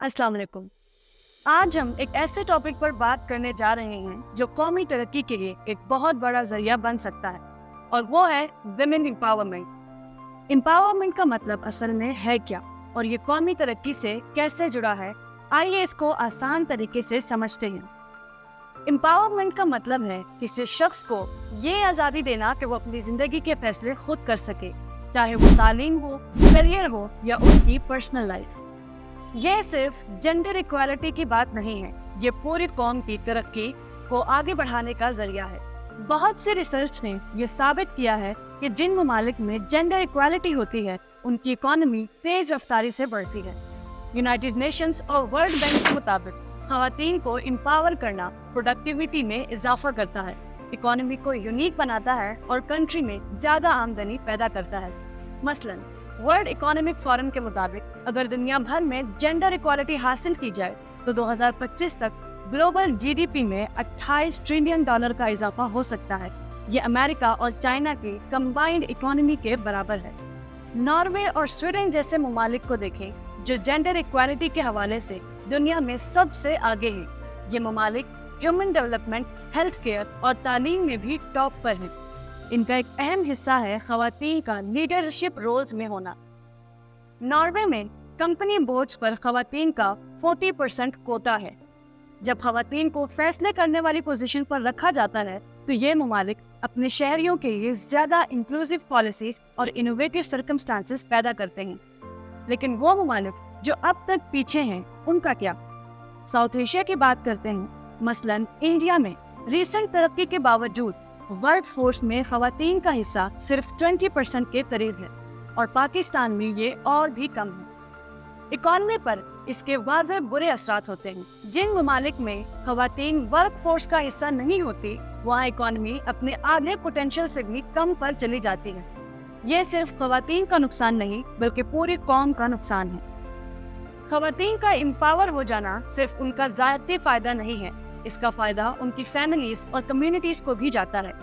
अस्सलाम वालेकुम। आज हम एक ऐसे टॉपिक पर बात करने जा रहे हैं जो कौमी तरक्की के लिए एक बहुत बड़ा जरिया बन सकता है, और वो है विमेन एम्पावरमेंट। एम्पावरमेंट का मतलब असल में है क्या और ये कौमी तरक्की से कैसे जुड़ा है, आइए इसको आसान तरीके से समझते हैं। एम्पावरमेंट का मतलब है किसी शख्स को ये आज़ादी देना कि वो अपनी ज़िंदगी के फैसले खुद कर सके, चाहे वो तालीम हो, करियर हो या उनकी पर्सनल लाइफ। ये सिर्फ जेंडर इक्वालिटी की बात नहीं है, ये पूरी कौम की तरक्की को आगे बढ़ाने का जरिया है। बहुत सी रिसर्च ने ये साबित किया है कि जिन ममालिक में जेंडर इक्वालिटी होती है उनकी इकोनॉमी तेज रफ्तारी से बढ़ती है। यूनाइटेड नेशंस और वर्ल्ड बैंक के मुताबिक खवातीन को एम्पावर करना प्रोडक्टिविटी में इजाफा करता है, इकोनॉमी को यूनिक बनाता है और कंट्री में ज्यादा आमदनी पैदा करता है। मसलन वर्ल्ड इकोनॉमिक फोरम के मुताबिक अगर दुनिया भर में जेंडर इक्वालिटी हासिल की जाए तो 2025 तक ग्लोबल जीडीपी में 28 ट्रिलियन डॉलर का इजाफा हो सकता है। ये अमेरिका और चाइना की कंबाइंड इकोनॉमी के बराबर है। नॉर्वे और स्वीडन जैसे ममालिक को देखें जो जेंडर इक्वालिटी के हवाले से दुनिया में सबसे आगे है। ये ममालिक ह्यूमन डेवलपमेंट, हेल्थ केयर और तालीम में भी टॉप पर हैं। इनका एक अहम हिस्सा है खवातीन का लीडरशिप रोल्स में होना। नॉर्वे में कंपनी बोर्ड्स पर खवातीन का 40% कोटा है। जब खवातीन को फैसले करने वाली पोजीशन पर रखा जाता है तो ये ममालिक अपने शहरियों के लिए ज्यादा इंक्लूसिव पॉलिसीज और इनोवेटिव सर्कमस्टांसेस पैदा करते हैं। लेकिन वो ममालिक जो अब तक पीछे हैं, उनका क्या? साउथ एशिया की बात करते हैं। मसलन इंडिया में रिसेंट तरक्की के बावजूद वर्क फोर्स में खवातीन का हिस्सा सिर्फ 20% के करीब है और पाकिस्तान में ये और भी कम है। इकोनॉमी पर इसके वाज़ेह बुरे असरात होते हैं। जिन ममालिक में खवातीन वर्क फोर्स का हिस्सा नहीं होती, वहाँ इकोनॉमी अपने आधे पोटेंशियल से भी कम पर चली जाती है। ये सिर्फ खवातीन का नुकसान नहीं बल्कि पूरी कौम का नुकसान है। खवातीन का एम्पावर हो जाना सिर्फ उनका ज़ाती फायदा नहीं है, इसका फायदा उनकी फैमिलीज और कम्युनिटीज को भी जाता है।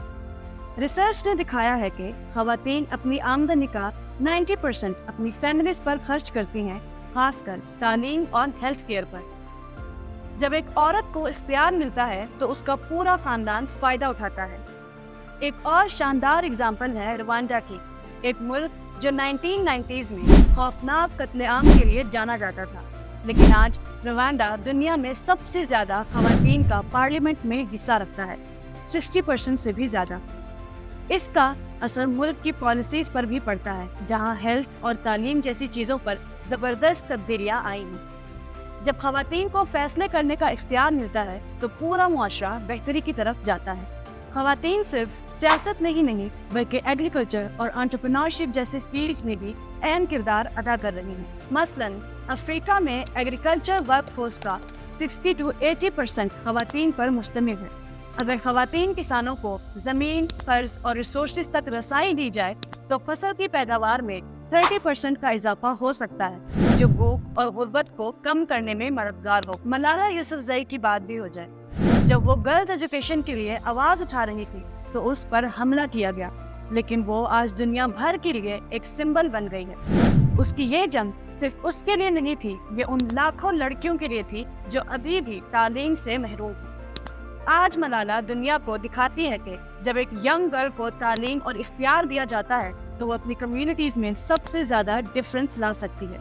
रिसर्च ने दिखाया है कि खवातीन अपनी आमदनी का 90% अपनी फैमिलीज पर खर्च करती हैं, खासकर तालीम और हेल्थ केयर पर। जब एक औरत को इख्तियार मिलता है तो उसका पूरा खानदान फायदा उठाता है। एक और शानदार एग्जाम्पल है रवांडा की, एक मुल्क जो 1990s में खौफनाक कत्लेआम के लिए जाना जाता था, लेकिन आज रवांडा दुनिया में सबसे ज्यादा खवातीन का पार्लियामेंट में हिस्सा रखता है, 60% से भी ज्यादा। इसका असर मुल्क की पॉलिसीज पर भी पड़ता है, जहां हेल्थ और तालीम जैसी चीजों पर जबरदस्त तब्दीलियां आई हैं। जब खवातीन को फैसले करने का इख्तियार मिलता है तो पूरा मुआशरा बेहतरी की तरफ जाता है। खवातीन सिर्फ सियासत में ही नहीं बल्कि एग्रीकल्चर और एंटरप्रेन्योरशिप जैसे फील्ड्स में भी अहम किरदार अदा कर रही हैं। मसलन अफ्रीका में एग्रीकल्चर वर्कफोर्स का 60 to 80% खवातीन पर मुश्तमिल है। अगर खवातीन किसानों को ज़मीन, कर्ज और रिसोर्सेज तक रसाई दी जाए तो फसल की पैदावार में 30% का इजाफा हो सकता है, जो भूख और गुर्बत को कम करने में मददगार हो। मलाला यूसुफजई की बात भी हो जाए, जब वो गर्ल्स एजुकेशन के लिए आवाज़ उठा रही थी तो उस पर हमला किया गया, लेकिन वो आज दुनिया भर के लिए एक सिंबल बन गई है। उसकी ये जंग सिर्फ उसके लिए नहीं थी, ये उन लाखों लड़कियों के लिए थी जो अभी भी तालीम से महरूम हैं। आज मलाला दुनिया को दिखाती है कि जब एक यंग गर्ल को तालीम और इख्तियार दिया जाता है तो वो अपनी कम्युनिटीज में सबसे ज्यादा डिफरेंस ला सकती है।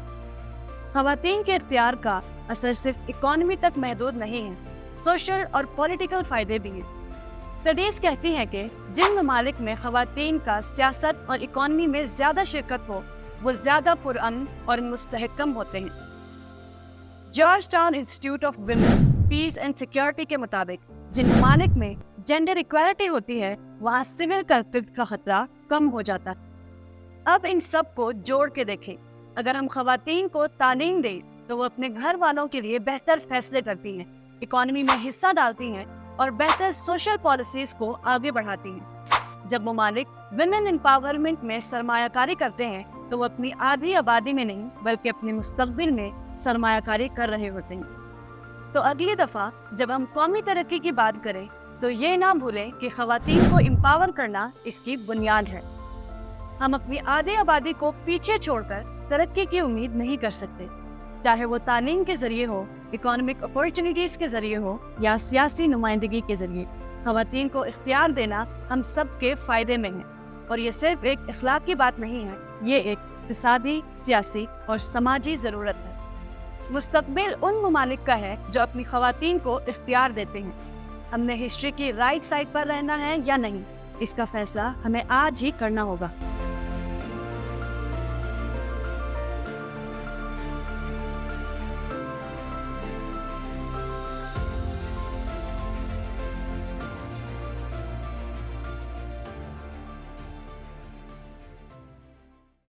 खवातीन के इख्तियार का असर सिर्फ इकोनॉमी तक महदूद नहीं है, सोशल और पॉलिटिकल फायदे भी हैं। स्टडीज कहती हैं कि जिन ममालिक में खवातीन का सियासत और इकोनॉमी में ज्यादा शिरकत हो वो ज्यादा पुरअमन और मुस्तहकम होते हैं। Georgetown Institute of Women, Peace and Security के मुताबिक जिन ममालिक में जेंडर इक्वालिटी होती है वहाँ सिविल कॉन्फ्लिक्ट का खतरा कम हो जाता है। अब इन सब को जोड़ के देखें, अगर हम खवातीन को तालीम दें तो वो अपने घर वालों के लिए बेहतर फैसले करती हैं, इकोनॉमी में हिस्सा डालती हैं और बेहतर सोशल पॉलिसीज को आगे बढ़ाती हैं। जब ममालिक विमेन एम्पावरमेंट में सरमायाकारी करते हैं तो वो अपनी आधी आबादी में नहीं बल्कि अपने मुस्तकबिल में सरमायाकारी कर रहे होते हैं। तो अगली दफ़ा जब हम कौमी तरक्की की बात करें तो ये ना भूलें कि खवातीन को एम्पावर करना इसकी बुनियाद है। हम अपनी आधी आबादी को पीछे छोड़कर तरक्की की उम्मीद नहीं कर सकते। چاہے وہ تعلیم کے ذریعے ہو، اکانومک اپارچونیٹیز کے ذریعے ہو یا سیاسی نمائندگی کے ذریعے۔ خواتین کو اختیار دینا ہم سب کے فائدے میں ہے، اور یہ صرف ایک اخلاق کی بات نہیں ہے، یہ ایک اقتصادی، سیاسی اور سماجی ضرورت ہے۔ مستقبل ان ممالک کا ہے جو اپنی خواتین کو اختیار دیتے ہیں۔ ہم نے ہسٹری کی رائٹ سائڈ پر رہنا ہے یا نہیں، اس کا فیصلہ ہمیں آج ہی کرنا ہوگا۔